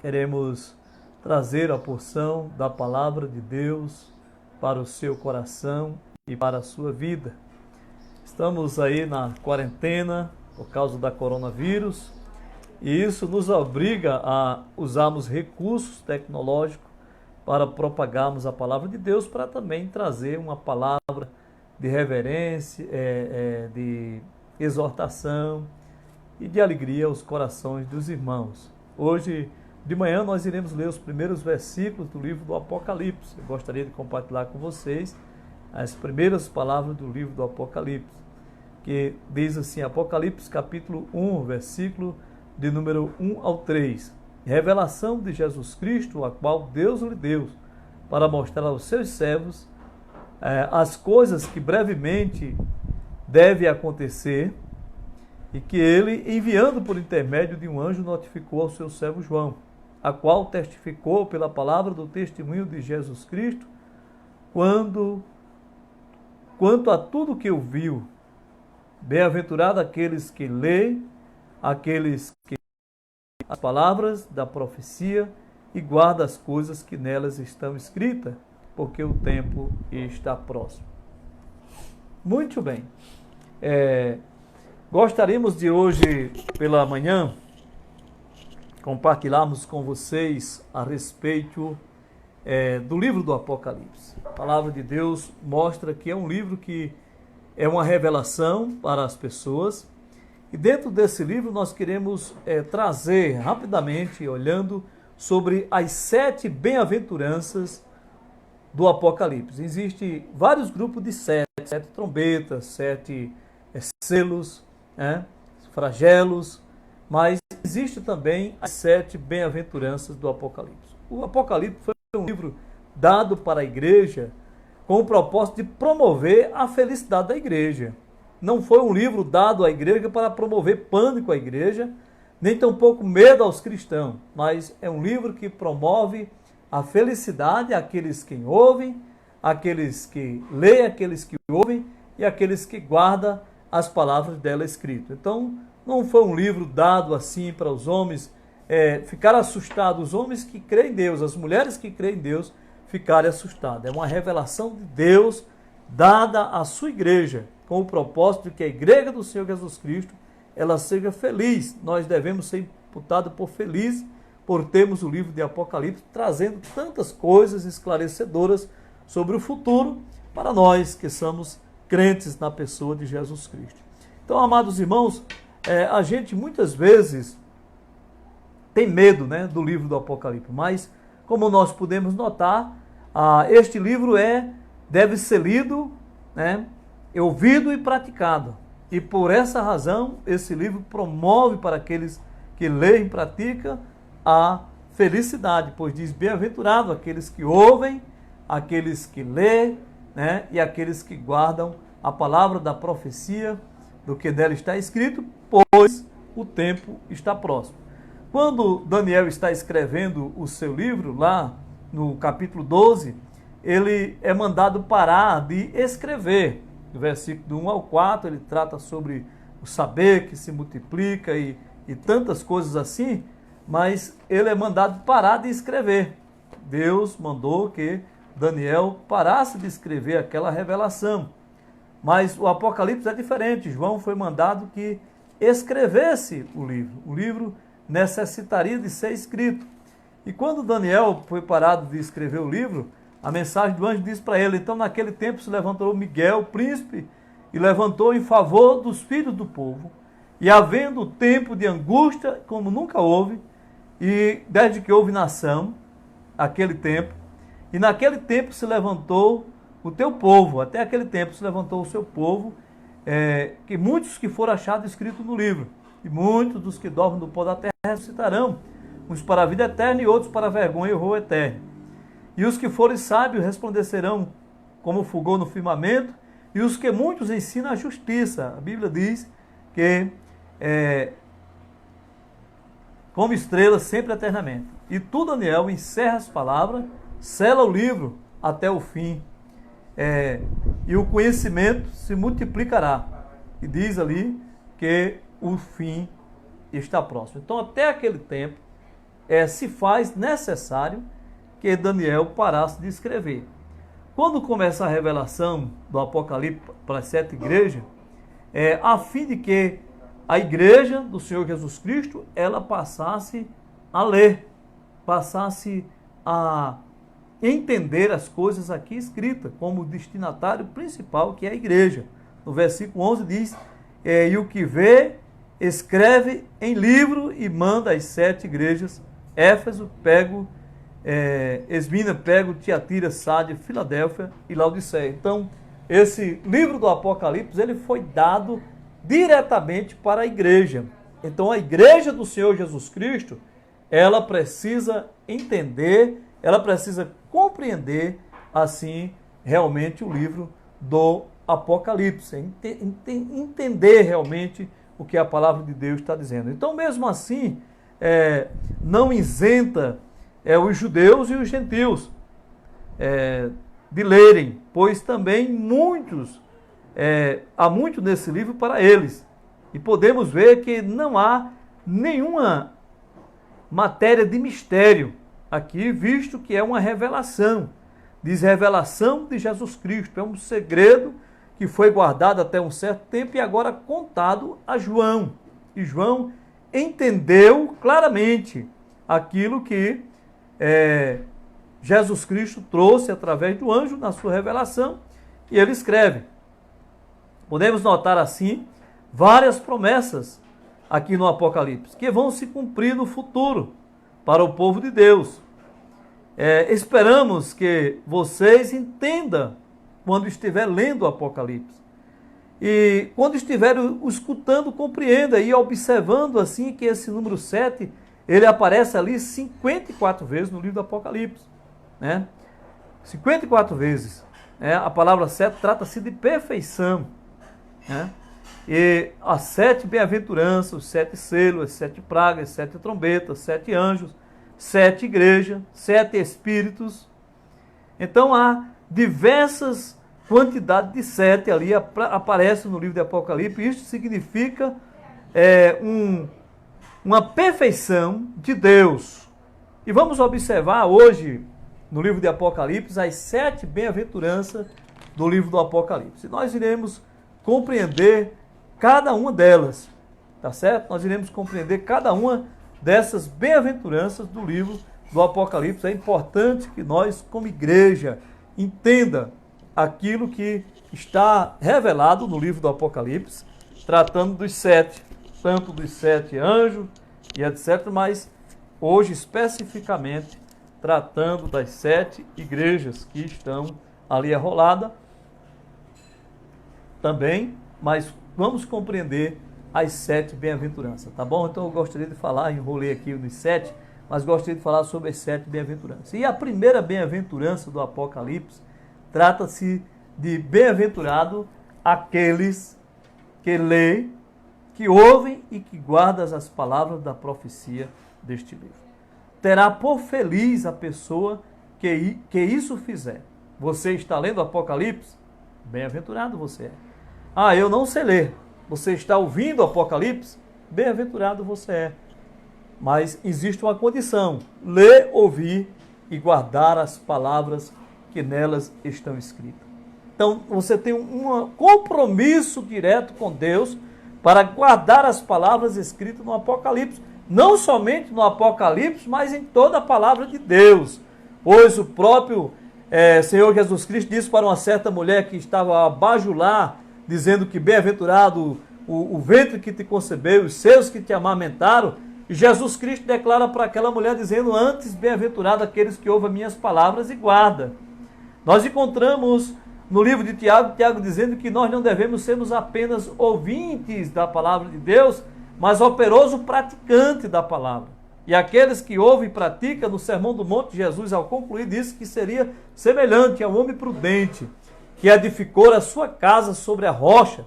queremos trazer a porção da palavra de Deus para o seu coração e para a sua vida. Estamos aí na quarentena por causa da coronavírus e isso nos obriga a usarmos recursos tecnológicos para propagarmos a palavra de Deus, para também trazer uma palavra de reverência, de exortação e de alegria aos corações dos irmãos. Hoje de manhã nós iremos ler os primeiros versículos do livro do Apocalipse. Eu gostaria de compartilhar com vocês as primeiras palavras do livro do Apocalipse, que diz assim, Apocalipse capítulo 1, versículo de número 1 ao 3. Revelação de Jesus Cristo, a qual Deus lhe deu, para mostrar aos seus servos as coisas que brevemente devem acontecer, e que ele, enviando por intermédio de um anjo, notificou ao seu servo João, a qual testificou pela palavra do testemunho de Jesus Cristo, quanto a tudo que ouviu. Bem-aventurado aqueles que lêem, aqueles que as palavras da profecia e guardam as coisas que nelas estão escritas, porque o tempo está próximo. Muito bem. Gostaríamos de hoje, pela manhã, compartilharmos com vocês a respeito do livro do Apocalipse. A palavra de Deus mostra que é um livro que é uma revelação para as pessoas. E dentro desse livro nós queremos trazer rapidamente, olhando sobre as 7 bem-aventuranças do Apocalipse. Existem vários grupos de 7 trombetas, 7 selos, flagelos, mas existe também as 7 bem-aventuranças do Apocalipse. O Apocalipse foi um livro dado para a igreja com o propósito de promover a felicidade da igreja. Não foi um livro dado à igreja para promover pânico à igreja, nem tampouco medo aos cristãos, mas é um livro que promove a felicidade àqueles que ouvem, àqueles que leem, àqueles que ouvem e àqueles que guardam as palavras dela escritas. Então, não foi um livro dado assim para os homens ficar assustados, os homens que creem em Deus, as mulheres que creem em Deus ficarem assustadas. É uma revelação de Deus dada à sua igreja, com o propósito de que a igreja do Senhor Jesus Cristo ela seja feliz. Nós devemos ser imputados por felizes por termos o livro de Apocalipse trazendo tantas coisas esclarecedoras sobre o futuro para nós que somos crentes na pessoa de Jesus Cristo. Então, amados irmãos, a gente muitas vezes tem medo, do livro do Apocalipse, mas como nós podemos notar, este livro deve ser lido, ouvido e praticado. E por essa razão, esse livro promove para aqueles que leem e praticam a felicidade, pois diz, bem-aventurado aqueles que ouvem, aqueles que lêem, e aqueles que guardam a palavra da profecia do que dela está escrito, pois o tempo está próximo. Quando Daniel está escrevendo o seu livro, lá no capítulo 12, ele é mandado parar de escrever. No versículo do 1 ao 4, ele trata sobre o saber que se multiplica e tantas coisas assim, mas ele é mandado parar de escrever. Deus mandou que Daniel parasse de escrever aquela revelação. Mas o Apocalipse é diferente. João foi mandado que escrevesse o livro. O livro necessitaria de ser escrito. E quando Daniel foi parado de escrever o livro, a mensagem do anjo diz para ele, então naquele tempo se levantou Miguel, o príncipe, e levantou em favor dos filhos do povo. E havendo tempo de angústia, como nunca houve, e desde que houve nação, aquele tempo, e naquele tempo se levantou o teu povo, até aquele tempo se levantou o seu povo, que muitos que foram achados escritos no livro, e muitos dos que dormem no pó da terra ressuscitarão, uns para a vida eterna e outros para a vergonha e horror eterno. E os que forem sábios resplandecerão como fulgor no firmamento, e os que muitos ensinam a justiça. A Bíblia diz que como estrelas sempre eternamente. E tu, Daniel, encerra as palavras, sela o livro até o fim. E o conhecimento se multiplicará. E diz ali que o fim está próximo. Então, até aquele tempo, se faz necessário que Daniel parasse de escrever. Quando começa a revelação do Apocalipse para as 7 igrejas, a fim de que a igreja do Senhor Jesus Cristo, ela passasse a ler, passasse a entender as coisas aqui escritas, como o destinatário principal, que é a igreja. No versículo 11 diz, e o que vê, escreve em livro e manda às 7 igrejas, Éfeso, Pego, Esmina, Pego, Tiatira, Sardes, Filadélfia e Laodiceia. Então, esse livro do Apocalipse, ele foi dado diretamente para a igreja. Então, a igreja do Senhor Jesus Cristo, ela precisa entender, ela precisa compreender, assim, realmente o livro do Apocalipse. Entender realmente o que a palavra de Deus está dizendo. Então, mesmo assim, não isenta os judeus e os gentios de lerem, pois também há muito nesse livro para eles. E podemos ver que não há nenhuma matéria de mistério aqui, visto que é uma revelação. Diz revelação de Jesus Cristo. É um segredo que foi guardado até um certo tempo e agora contado a João. E João entendeu claramente aquilo que Jesus Cristo trouxe através do anjo na sua revelação, e ele escreve. Podemos notar assim várias promessas aqui no Apocalipse, que vão se cumprir no futuro para o povo de Deus. Esperamos que vocês entendam quando estiver lendo o Apocalipse. E quando estiver escutando, compreenda e observando assim que esse número 7, ele aparece ali 54 vezes no livro do Apocalipse. 54 vezes. A palavra 7 trata-se de perfeição. E as 7 bem-aventuranças, os 7 selos, as 7 pragas, as 7 trombetas, 7 anjos, 7 igrejas, 7 espíritos. Então há diversas quantidades de 7 ali aparecem no livro de Apocalipse. Isso significa uma perfeição de Deus. E vamos observar hoje no livro de Apocalipse as 7 bem-aventuranças do livro do Apocalipse. Nós iremos compreender cada uma delas, tá certo? Nós iremos compreender cada uma dessas bem-aventuranças do livro do Apocalipse. É importante que nós, como igreja, entenda aquilo que está revelado no livro do Apocalipse, tratando dos 7, tanto dos 7 anjos e etc., mas hoje especificamente tratando das 7 igrejas que estão ali arroladas também, mas vamos compreender as 7 bem-aventuranças, tá bom? Então eu gostaria de falar, enrolei aqui nos 7, mas gostaria de falar sobre as 7 bem-aventuranças. E a primeira bem-aventurança do Apocalipse trata-se de bem-aventurado aqueles que leem, que ouvem e que guardam as palavras da profecia deste livro. Terá por feliz a pessoa que isso fizer. Você está lendo o Apocalipse? Bem-aventurado você é. Eu não sei ler. Você está ouvindo o Apocalipse? Bem-aventurado você é. Mas existe uma condição: ler, ouvir e guardar as palavras que nelas estão escritas. Então, você tem um compromisso direto com Deus para guardar as palavras escritas no Apocalipse. Não somente no Apocalipse, mas em toda a palavra de Deus. Pois o próprio Senhor Jesus Cristo disse para uma certa mulher que estava a bajular, dizendo que bem-aventurado o ventre que te concebeu, os seios que te amamentaram. E Jesus Cristo declara para aquela mulher, dizendo: antes bem-aventurado aqueles que ouvem minhas palavras e guardam. Nós encontramos no livro de Tiago dizendo que nós não devemos sermos apenas ouvintes da palavra de Deus, mas operoso praticante da palavra. E aqueles que ouvem e praticam, no Sermão do Monte, Jesus, ao concluir, disse que seria semelhante ao homem prudente, que edificou a sua casa sobre a rocha,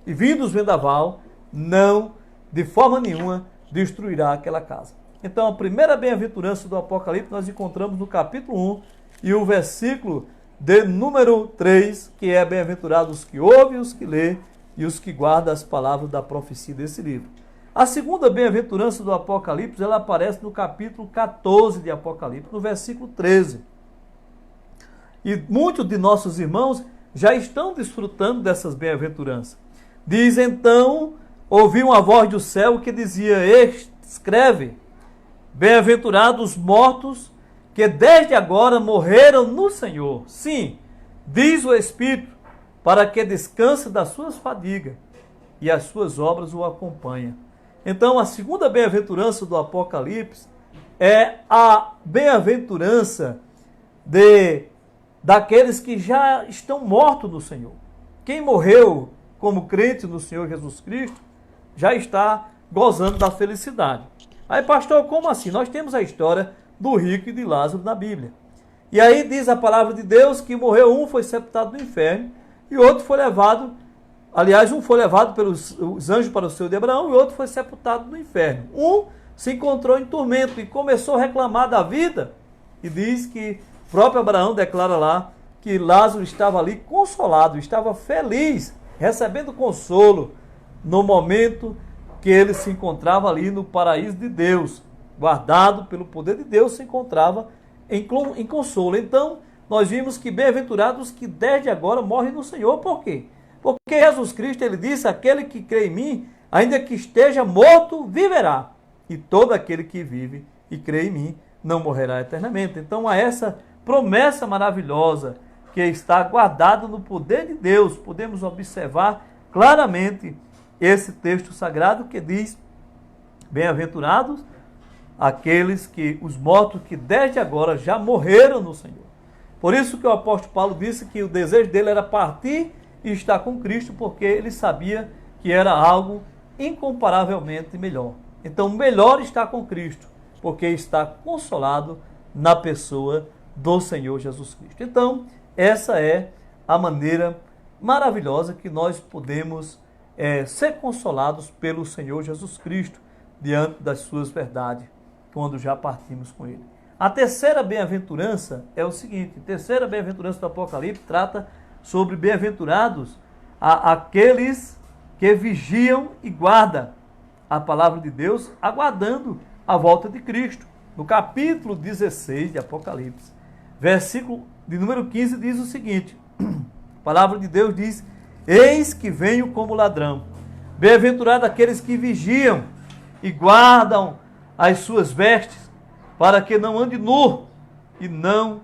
e vindo os vendaval, não, de forma nenhuma, destruirá aquela casa. Então, a primeira bem-aventurança do Apocalipse nós encontramos no capítulo 1, e o versículo de número 3, que é: bem-aventurados os que ouvem, os que lê e os que guardam as palavras da profecia desse livro. A segunda bem-aventurança do Apocalipse, ela aparece no capítulo 14 de Apocalipse, no versículo 13. E muitos de nossos irmãos já estão desfrutando dessas bem-aventuranças. Diz então, ouvi uma voz do céu que dizia, escreve, bem-aventurados os mortos que desde agora morreram no Senhor. Sim, diz o Espírito, para que descanse das suas fadigas e as suas obras o acompanhem. Então, a segunda bem-aventurança do Apocalipse é a bem-aventurança daqueles que já estão mortos no Senhor. Quem morreu como crente no Senhor Jesus Cristo já está gozando da felicidade. Aí, pastor, como assim? Nós temos a história do rico e de Lázaro na Bíblia. E aí diz a palavra de Deus que morreu um, foi sepultado no inferno, e outro foi levado, aliás, um foi levado pelos anjos para o seio de Abraão, e outro foi sepultado no inferno. Um se encontrou em tormento e começou a reclamar da vida, e diz que o próprio Abraão declara lá que Lázaro estava ali consolado, estava feliz, recebendo consolo no momento que ele se encontrava ali no paraíso de Deus, guardado pelo poder de Deus, se encontrava em consolo. Então, nós vimos que bem-aventurados que desde agora morrem no Senhor. Por quê? Porque Jesus Cristo, ele disse, aquele que crê em mim, ainda que esteja morto, viverá. E todo aquele que vive e crê em mim, não morrerá eternamente. Então, há essa promessa maravilhosa que está guardada no poder de Deus. Podemos observar claramente esse texto sagrado que diz, bem-aventurados aqueles que, os mortos que desde agora já morreram no Senhor. Por isso que o apóstolo Paulo disse que o desejo dele era partir e estar com Cristo, porque ele sabia que era algo incomparavelmente melhor. Então, melhor estar com Cristo, porque está consolado na pessoa do Senhor Jesus Cristo. Então, essa é a maneira maravilhosa que nós podemos ser consolados pelo Senhor Jesus Cristo diante das suas verdades, quando já partimos com Ele. A terceira bem-aventurança é o seguinte, a terceira bem-aventurança do Apocalipse trata sobre bem-aventurados aqueles que vigiam e guardam a palavra de Deus, aguardando a volta de Cristo. No capítulo 16 de Apocalipse, versículo de número 15, diz o seguinte, a palavra de Deus diz, eis que venho como ladrão, bem-aventurados aqueles que vigiam e guardam as suas vestes, para que não ande nu e não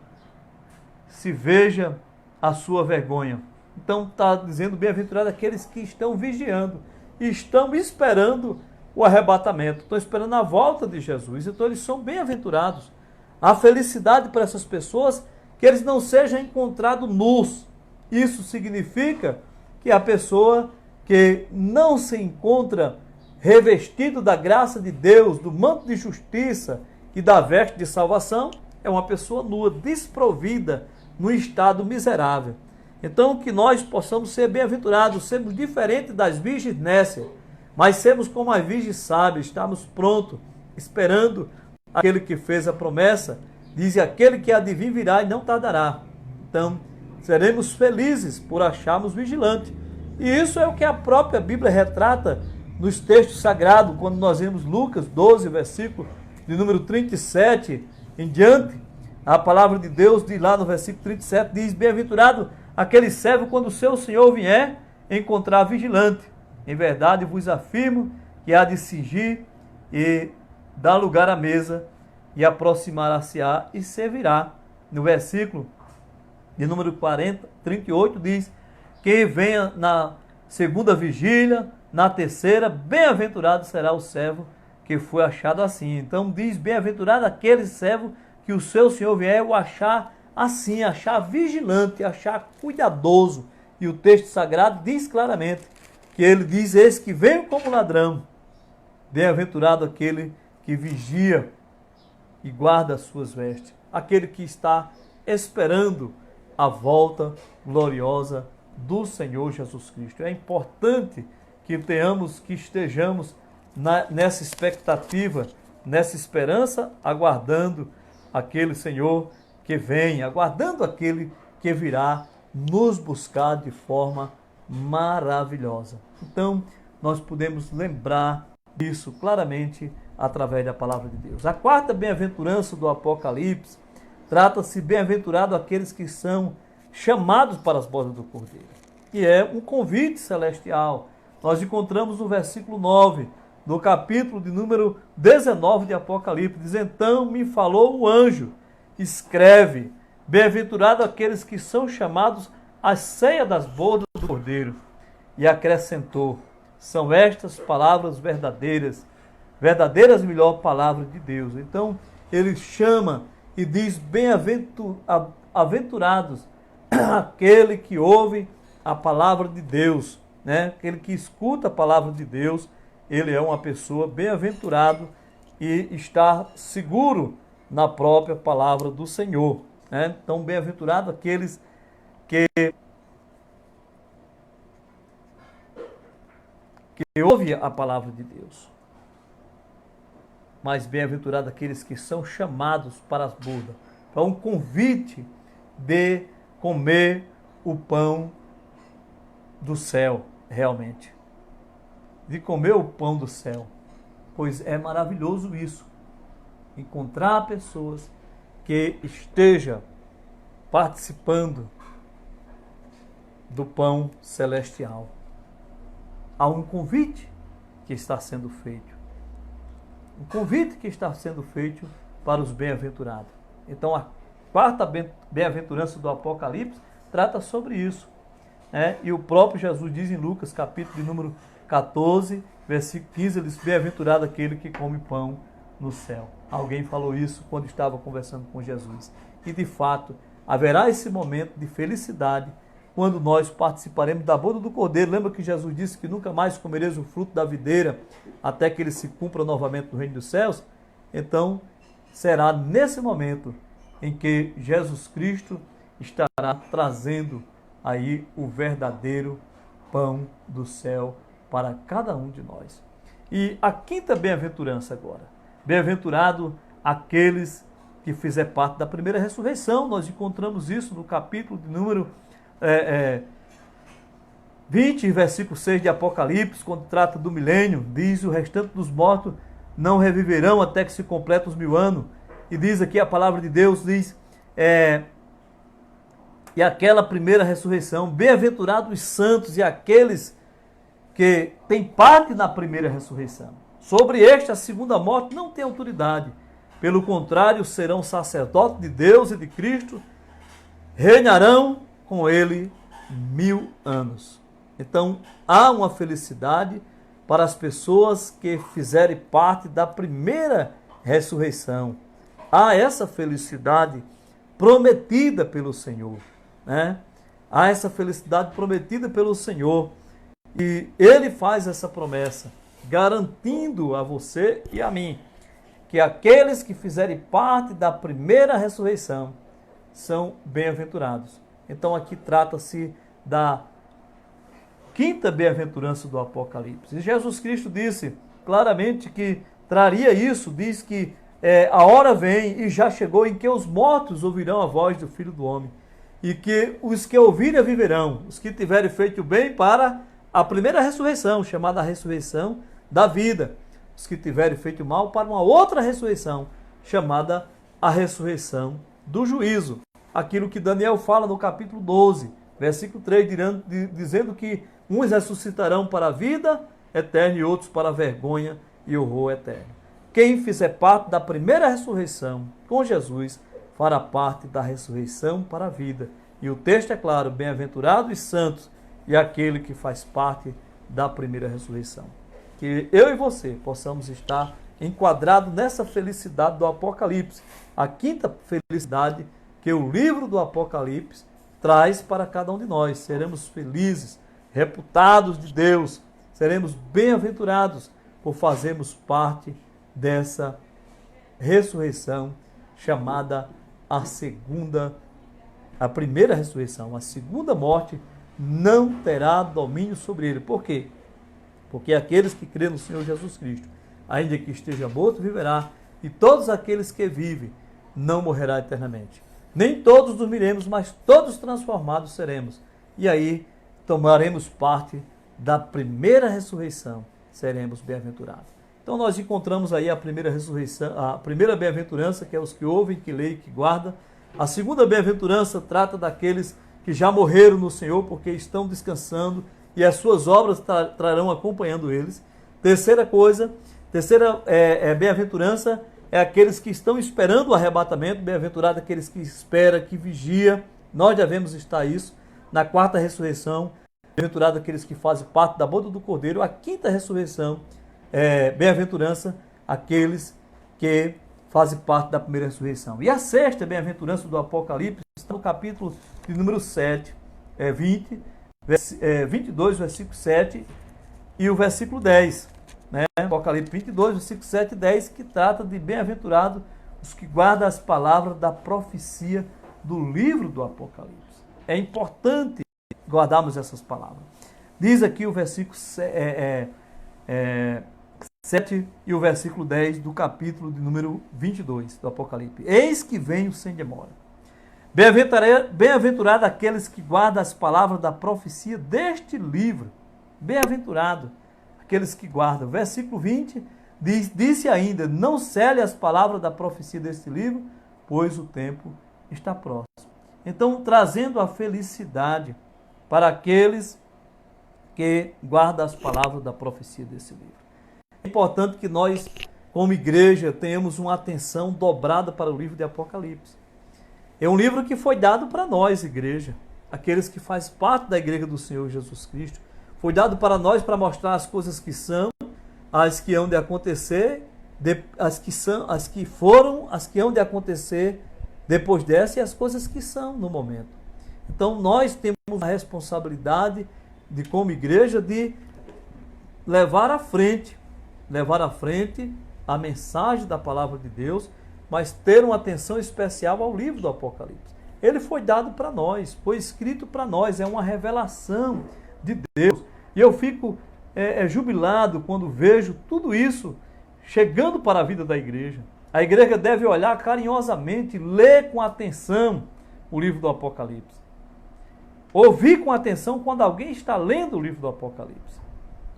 se veja a sua vergonha. Então está dizendo bem-aventurado aqueles que estão vigiando e estão esperando o arrebatamento, estão esperando a volta de Jesus. Então eles são bem-aventurados. A felicidade para essas pessoas que eles não sejam encontrados nus. Isso significa que a pessoa que não se encontra revestido da graça de Deus, do manto de justiça e da veste de salvação, é uma pessoa nua, desprovida, num estado miserável. Então, que nós possamos ser bem-aventurados, sermos diferentes das virgens nécias, mas sermos como as virgens sábias, estarmos prontos, esperando aquele que fez a promessa, diz, aquele que há de vir virá e não tardará. Então, seremos felizes por acharmos vigilantes. E isso é o que a própria Bíblia retrata nos textos sagrados, quando nós vemos Lucas 12, versículo de número 37 em diante, a palavra de Deus diz lá no versículo 37, diz, bem-aventurado aquele servo quando o seu Senhor vier encontrar vigilante. Em verdade vos afirmo que há de cingir e dar lugar à mesa e aproximar-se-á e servirá. No versículo de número 38 diz, quem venha na segunda vigília, na terceira, bem-aventurado será o servo que foi achado assim. Então diz, bem-aventurado aquele servo que o seu Senhor vier o achar assim, achar vigilante, achar cuidadoso. E o texto sagrado diz claramente que ele diz, eis que venho como ladrão. Bem-aventurado aquele que vigia e guarda as suas vestes. Aquele que está esperando a volta gloriosa do Senhor Jesus Cristo. É importante que estejamos nessa expectativa, nessa esperança, aguardando aquele Senhor que vem, aguardando aquele que virá nos buscar de forma maravilhosa. Então, nós podemos lembrar isso claramente através da palavra de Deus. A quarta bem-aventurança do Apocalipse trata-se bem-aventurado aqueles que são chamados para as bodas do Cordeiro, que é um convite celestial. Nós encontramos no versículo 9 do capítulo de número 19 de Apocalipse, diz: então me falou o anjo, escreve, bem-aventurado aqueles que são chamados à ceia das bodas do Cordeiro. E acrescentou: são estas palavras verdadeiras, verdadeiras melhor palavras de Deus. Então ele chama e diz: bem-aventurados aquele que ouve a palavra de Deus, né? Aquele que escuta a palavra de Deus, ele é uma pessoa bem-aventurado e está seguro na própria palavra do Senhor, né? Então, bem-aventurado aqueles que ouvem a palavra de Deus. Mas bem-aventurado aqueles que são chamados para as bodas, para um convite de comer o pão do céu, realmente. De comer o pão do céu. Pois é maravilhoso isso. Encontrar pessoas que estejam participando do pão celestial. Há um convite que está sendo feito. Um convite que está sendo feito para os bem-aventurados. Então, a quarta bem-aventurança do Apocalipse trata sobre isso, né? E o próprio Jesus diz em Lucas, capítulo de número 14, versículo 15, ele diz: bem-aventurado aquele que come pão no céu. Alguém falou isso quando estava conversando com Jesus. E, de fato, haverá esse momento de felicidade quando nós participaremos da boda do Cordeiro. Lembra que Jesus disse que nunca mais comereis o fruto da videira até que ele se cumpra novamente no reino dos céus? Então, será nesse momento em que Jesus Cristo estará trazendo aí o verdadeiro pão do céu para cada um de nós. E a quinta bem-aventurança agora. Bem-aventurado aqueles que fizer parte da primeira ressurreição. Nós encontramos isso no capítulo de número 20, versículo 6 de Apocalipse, quando trata do milênio. Diz: o restante dos mortos não reviverão até que se completem os 1000 anos. E diz aqui a palavra de Deus, diz: e aquela primeira ressurreição, bem-aventurados os santos e aqueles que têm parte na primeira ressurreição. Sobre este, a segunda morte não tem autoridade. Pelo contrário, serão sacerdotes de Deus e de Cristo, reinarão com ele 1000 anos. Então, há uma felicidade para as pessoas que fizerem parte da primeira ressurreição. Há essa felicidade prometida pelo Senhor, né? Há essa felicidade prometida pelo Senhor. E Ele faz essa promessa, garantindo a você e a mim que aqueles que fizerem parte da primeira ressurreição são bem-aventurados. Então aqui trata-se da quinta bem-aventurança do Apocalipse. E Jesus Cristo disse claramente que traria isso, diz que a hora vem e já chegou em que os mortos ouvirão a voz do Filho do Homem, e que os que ouvirem viverão, os que tiverem feito o bem para a primeira ressurreição, chamada a ressurreição da vida, os que tiverem feito o mal para uma outra ressurreição, chamada a ressurreição do juízo. Aquilo que Daniel fala no capítulo 12, versículo 3, dizendo que uns ressuscitarão para a vida eterna e outros para a vergonha e horror eterno. Quem fizer parte da primeira ressurreição com Jesus fará parte da ressurreição para a vida. E o texto é claro: bem-aventurados os santos e aquele que faz parte da primeira ressurreição. Que eu e você possamos estar enquadrados nessa felicidade do Apocalipse. A quinta felicidade que o livro do Apocalipse traz para cada um de nós. Seremos felizes, reputados de Deus, seremos bem-aventurados por fazermos parte dessa ressurreição chamada a primeira ressurreição. A segunda morte não terá domínio sobre ele. Por quê? Porque aqueles que crêem no Senhor Jesus Cristo, ainda que esteja morto, viverá, e todos aqueles que vivem não morrerá eternamente. Nem todos dormiremos, mas todos transformados seremos. E aí tomaremos parte da primeira ressurreição, seremos bem-aventurados. Então nós encontramos aí a primeira ressurreição, a primeira bem-aventurança, que é os que ouvem, que leem, que guardam. A segunda bem-aventurança trata daqueles que já morreram no Senhor, porque estão descansando e as suas obras trarão acompanhando eles. Terceira bem-aventurança é aqueles que estão esperando o arrebatamento. Bem-aventurado aqueles que esperam, que vigia. Nós devemos estar isso. Na quarta ressurreição, bem-aventurado aqueles que fazem parte da boda do Cordeiro. A quinta ressurreição, bem-aventurança aqueles que fazem parte da primeira ressurreição. E a sexta bem-aventurança do Apocalipse está no capítulo de número 7, 22, versículo 7 e o versículo 10. Né? Apocalipse 22, versículo 7 e 10, que trata de bem-aventurado os que guardam as palavras da profecia do livro do Apocalipse. É importante guardarmos essas palavras. Diz aqui o versículo 7 e o versículo 10 do capítulo de número 22 do Apocalipse. Eis que venho sem demora. Bem-aventurado aqueles que guardam as palavras da profecia deste livro. Bem-aventurado aqueles que guardam. Versículo 20 disse ainda: não cele as palavras da profecia deste livro, pois o tempo está próximo. Então, trazendo a felicidade para aqueles que guardam as palavras da profecia desse livro. É importante que nós, como igreja, tenhamos uma atenção dobrada para o livro de Apocalipse. É um livro que foi dado para nós, igreja, aqueles que fazem parte da igreja do Senhor Jesus Cristo. Foi dado para nós para mostrar as coisas que são, as que hão de acontecer, as que foram, as que hão de acontecer depois dessa e as coisas que são no momento. Então nós temos a responsabilidade de, como igreja, de levar à frente a mensagem da palavra de Deus, mas ter uma atenção especial ao livro do Apocalipse. Ele foi dado para nós, foi escrito para nós, é uma revelação de Deus. E eu fico jubilado quando vejo tudo isso chegando para a vida da igreja. A igreja deve olhar carinhosamente, ler com atenção o livro do Apocalipse. Ouvir com atenção quando alguém está lendo o livro do Apocalipse.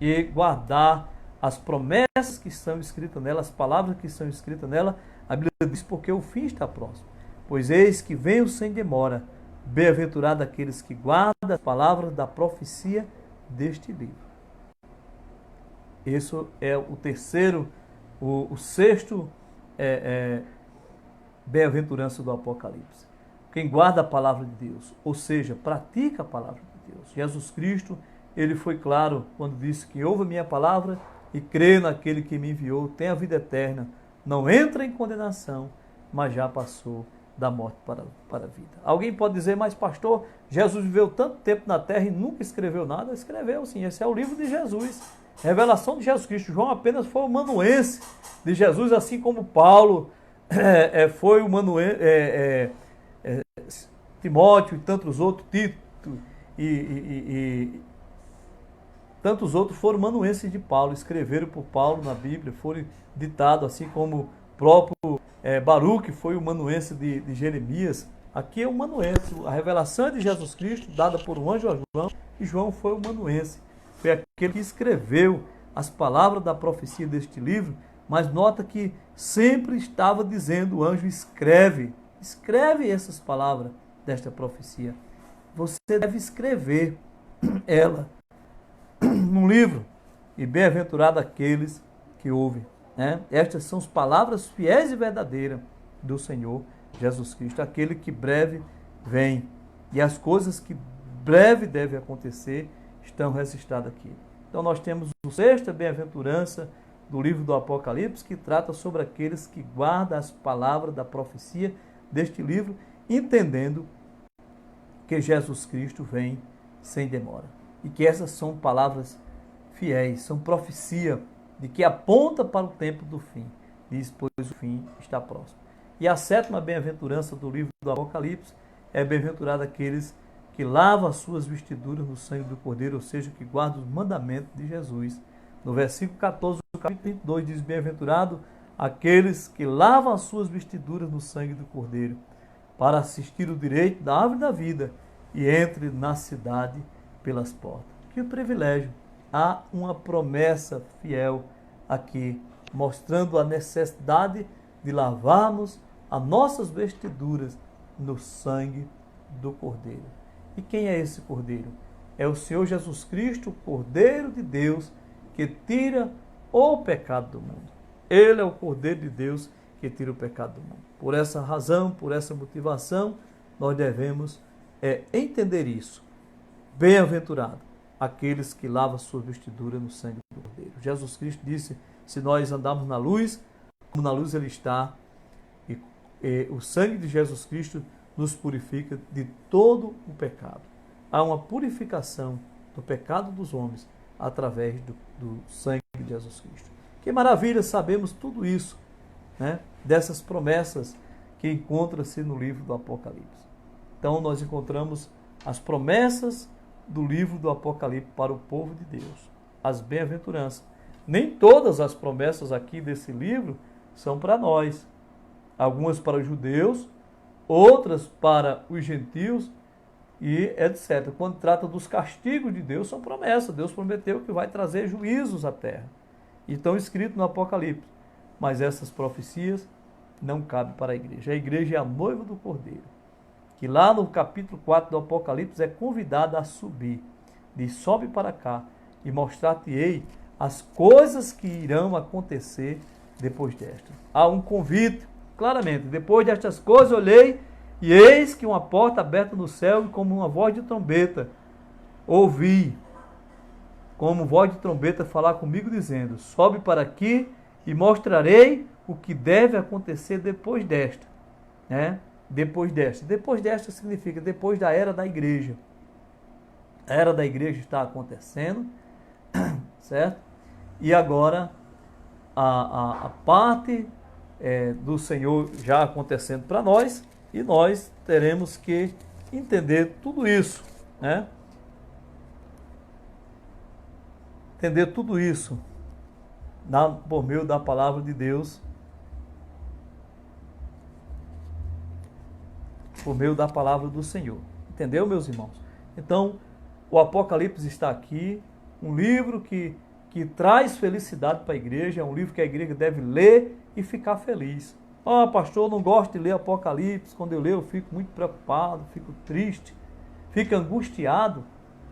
E guardar as promessas que estão escritas nela, as palavras que estão escritas nela. A Bíblia diz: porque o fim está próximo. Pois eis que venho sem demora. Bem-aventurado aqueles que guardam as palavras da profecia deste livro. Esse é o terceiro, o sexto bem-aventurança do Apocalipse. Quem guarda a palavra de Deus, ou seja, pratica a palavra de Deus. Jesus Cristo, ele foi claro quando disse: que ouve a minha palavra e crê naquele que me enviou, tem a vida eterna, não entra em condenação, mas já passou da morte para a vida. Alguém pode dizer: mas pastor, Jesus viveu tanto tempo na terra e nunca escreveu nada? Escreveu sim, esse é o livro de Jesus, revelação de Jesus Cristo. João apenas foi o amanuense de Jesus, assim como Paulo foi o amanuense, Timóteo e tantos outros, Tito e tantos outros foram amanuenses de Paulo, escreveram por Paulo na Bíblia, foram ditados, assim como o próprio Baruque foi o amanuense de Jeremias. Aqui é o amanuense, a revelação é de Jesus Cristo, dada por um anjo a João, e João foi o amanuense, foi aquele que escreveu as palavras da profecia deste livro. Mas nota que sempre estava dizendo: o anjo, escreve essas palavras desta profecia. Você deve escrever ela num livro. E bem-aventurado aqueles que ouvem. Né? Estas são as palavras fiéis e verdadeiras do Senhor Jesus Cristo, aquele que breve vem. E as coisas que breve devem acontecer estão registradas aqui. Então nós temos a sexta bem-aventurança do livro do Apocalipse, que trata sobre aqueles que guardam as palavras da profecia deste livro, entendendo que Jesus Cristo vem sem demora. E que essas são palavras fiéis, são profecia de que aponta para o tempo do fim. Diz: pois o fim está próximo. E a sétima bem-aventurança do livro do Apocalipse é: bem-aventurado aqueles que lavam as suas vestiduras no sangue do Cordeiro, ou seja, que guardam os mandamentos de Jesus. No versículo 14 do capítulo 22 diz: bem-aventurado aqueles que lavam as suas vestiduras no sangue do Cordeiro, para assistir o direito da árvore da vida e entre na cidade pelas portas. Que privilégio! Há uma promessa fiel aqui mostrando a necessidade de lavarmos as nossas vestiduras no sangue do Cordeiro. E quem é esse Cordeiro? É o Senhor Jesus Cristo, o Cordeiro de Deus, que tira o pecado do mundo. Ele é o Cordeiro de Deus que tira o pecado do mundo. Por essa razão, por essa motivação, nós devemos entender isso. Bem-aventurado aqueles que lavam suas vestiduras no sangue do Cordeiro. Jesus Cristo disse, se nós andarmos na luz, como na luz ele está, e o sangue de Jesus Cristo nos purifica de todo o pecado. Há uma purificação do pecado dos homens através do sangue de Jesus Cristo. Que maravilha, sabemos tudo isso, né? Dessas promessas que encontram-se no livro do Apocalipse. Então nós encontramos as promessas do livro do Apocalipse para o povo de Deus, as bem-aventuranças. Nem todas as promessas aqui desse livro são para nós. Algumas para os judeus, outras para os gentios e etc. Quando trata dos castigos de Deus, são promessas. Deus prometeu que vai trazer juízos à terra. E estão escritos no Apocalipse. Mas essas profecias não cabem para a igreja. A igreja é a noiva do Cordeiro, que lá no capítulo 4 do Apocalipse é convidada a subir. Diz, sobe para cá e mostrar-te-ei as coisas que irão acontecer depois desta. Há um convite, claramente. Depois destas coisas olhei e eis que uma porta aberta no céu e como uma voz de trombeta ouvi, como voz de trombeta falar comigo dizendo, sobe para aqui e mostrarei o que deve acontecer depois desta. Né? Depois desta. Depois desta significa depois da era da igreja. A era da igreja está acontecendo, certo? E agora a parte do Senhor já acontecendo para nós, e nós teremos que entender tudo isso, né? Entender tudo isso por meio da palavra de Deus, por meio da palavra do Senhor. Entendeu, meus irmãos? Então, o Apocalipse está aqui, um livro que traz felicidade para a igreja, é um livro que a igreja deve ler e ficar feliz. Ah, pastor, eu não gosto de ler Apocalipse, quando eu leio eu fico muito preocupado, fico triste, fico angustiado.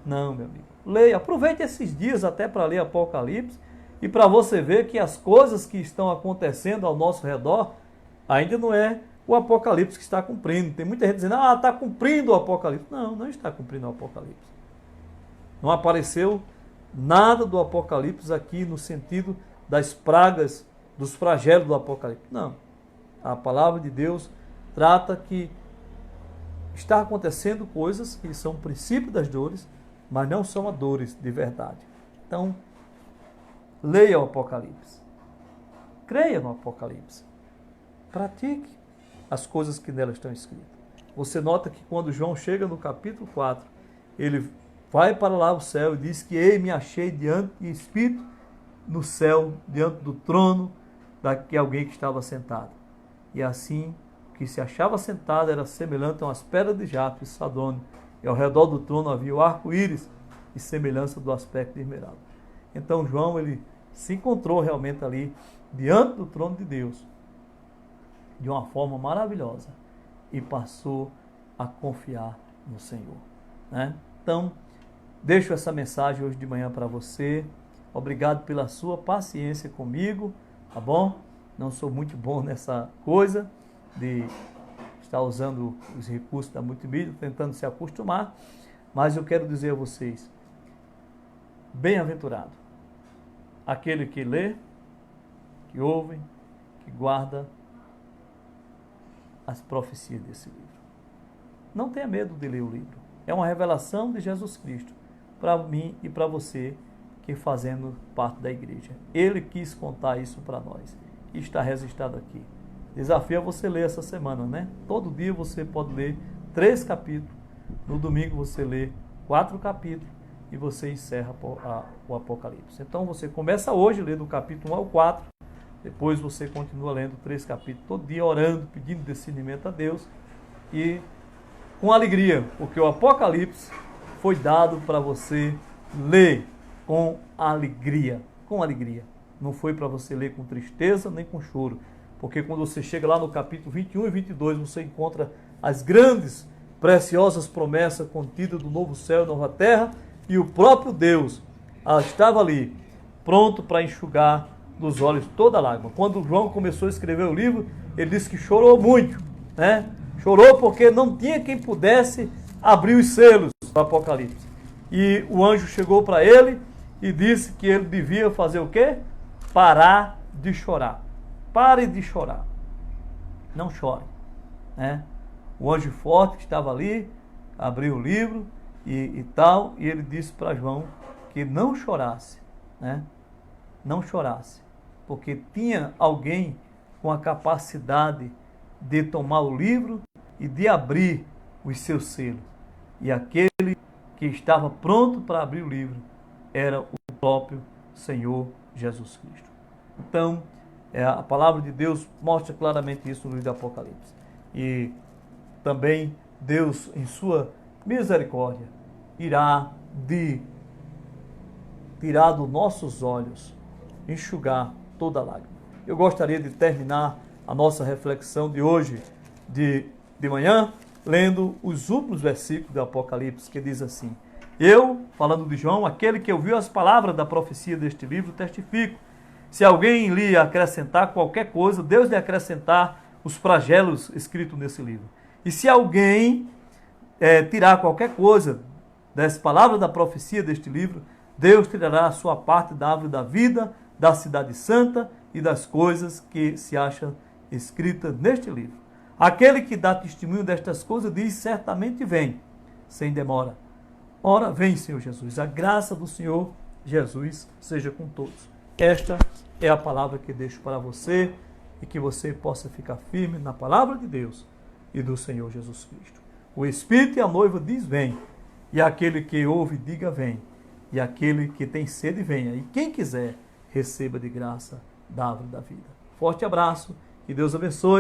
Não, meu amigo. Leia, aproveite esses dias até para ler Apocalipse e para você ver que as coisas que estão acontecendo ao nosso redor ainda não é o Apocalipse que está cumprindo. Tem muita gente dizendo, está cumprindo o Apocalipse. Não, não está cumprindo o Apocalipse. Não apareceu nada do Apocalipse aqui no sentido das pragas, dos flagelos do Apocalipse. Não. A palavra de Deus trata que está acontecendo coisas que são o princípio das dores, mas não são as dores de verdade. Então, leia o Apocalipse. Creia no Apocalipse. Pratique as coisas que nela estão escritas. Você nota que quando João chega no capítulo 4, ele vai para lá o céu e diz que ei, me achei diante de Espírito no céu, diante do trono de alguém que estava sentado. E assim, o que se achava sentado era semelhante a umas pedras de jaspe e sardônio, e ao redor do trono havia o arco-íris e semelhança do aspecto de esmeralda. Então João, ele se encontrou realmente ali, diante do trono de Deus, de uma forma maravilhosa, e passou a confiar no Senhor. Né? Então, deixo essa mensagem hoje de manhã para você. Obrigado pela sua paciência comigo, tá bom? Não sou muito bom nessa coisa de estar usando os recursos da multimídia, tentando se acostumar, mas eu quero dizer a vocês, bem-aventurado aquele que lê, que ouve, que guarda as profecias desse livro. Não tenha medo de ler o livro. É uma revelação de Jesus Cristo para mim e para você que fazendo parte da igreja. Ele quis contar isso para nós e está registrado aqui. Desafio a você ler essa semana, né? Todo dia você pode ler 3 capítulos. No domingo você lê 4 capítulos e você encerra o Apocalipse. Então você começa hoje lendo do capítulo 1 ao 4. Depois você continua lendo 3 capítulos todo dia, orando, pedindo discernimento a Deus e com alegria, porque o Apocalipse foi dado para você ler com alegria, não foi para você ler com tristeza nem com choro, porque quando você chega lá no capítulo 21 e 22, você encontra as grandes, preciosas promessas contidas do novo céu e nova terra, e o próprio Deus estava ali, pronto para enxugar dos olhos toda a lágrima. Quando João começou a escrever o livro, ele disse que chorou muito, né? Chorou porque não tinha quem pudesse abrir os selos do Apocalipse. E o anjo chegou para ele e disse que ele devia fazer o quê? Parar de chorar. Pare de chorar. Não chore, né? O anjo forte que estava ali abriu o livro e tal, e ele disse para João que não chorasse, né? Não chorasse, porque tinha alguém com a capacidade de tomar o livro e de abrir os seus selos. E aquele que estava pronto para abrir o livro era o próprio Senhor Jesus Cristo. Então, a palavra de Deus mostra claramente isso no livro do Apocalipse. E também Deus, em sua misericórdia, irá tirar dos nossos olhos, enxugar toda a lágrima. Eu gostaria de terminar a nossa reflexão de hoje, de manhã, lendo os últimos versículos do Apocalipse, que diz assim: eu, falando de João, aquele que ouviu as palavras da profecia deste livro, testifico. Se alguém lhe acrescentar qualquer coisa, Deus lhe acrescentar os flagelos escritos nesse livro. E se alguém tirar qualquer coisa das palavras da profecia deste livro, Deus tirará a sua parte da árvore da vida, da cidade santa e das coisas que se acham escritas neste livro. Aquele que dá testemunho destas coisas diz: certamente vem, sem demora. Ora, vem, Senhor Jesus. A graça do Senhor Jesus seja com todos. Esta é a palavra que deixo para você e que você possa ficar firme na palavra de Deus e do Senhor Jesus Cristo. O Espírito e a noiva diz: vem. E aquele que ouve, diga: vem. E aquele que tem sede, venha. E quem quiser, receba de graça da árvore da vida. Forte abraço, que Deus abençoe.